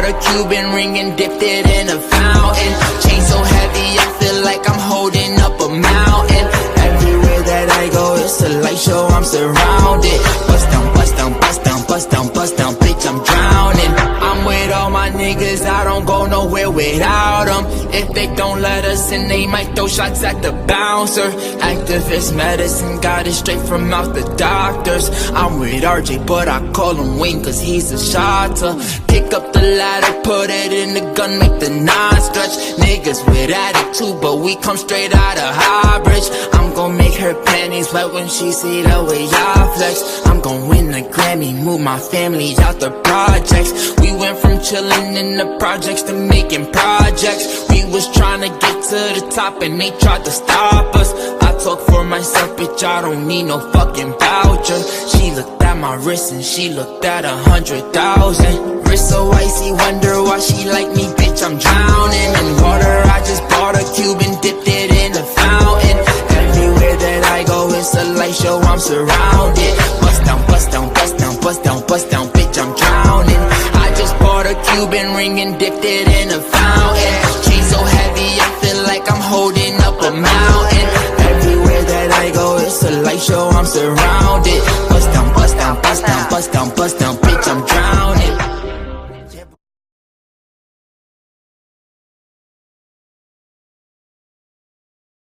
bought a Cuban ring and dipped it in a fountain. Chain so heavy, I feel like I'm holding up a mountain. Everywhere that I go, it's a light show, I'm surrounded. Bust down, bust down, bust down, bust down, bust down, bitch, I'm drowning. I'm with all my niggas, I don't go nowhere without them. If they don't let us in, they might throw shots at the bouncer. Activist medicine, got it straight from out the doctors. I'm with RJ, but I call him Wayne cause he's a shotter. Pick up the ladder, put it in the gun, make the nine stretch. Niggas with attitude, but we come straight out of Highbridge. I'm gon' make her panties wet when she see the way I flex. I'm gon' win the Grammy, move my family out the projects. We went from chillin' in the projects to making projects. We was tryna get to the top and they tried to stop us. I talk for myself, bitch, I don't need no fucking voucher. She looked at my wrist and she looked at 100,000. Wrist so icy, wonder why she like me, bitch, I'm drowning in water. I just bought a Cuban, dipped it in a fountain. Everywhere that I go, it's a light show, I'm surrounded. Bust down, bust down, bust down, bust down, bust down, bitch, I'm drowning. I just bought a Cuban ring and dipped it in a fountain. Chain so heavy, I feel like I'm holding up a mountain. Everywhere that I go, it's a light show, I'm surrounded. Bust down, bust down, bust down, bust down, bust down.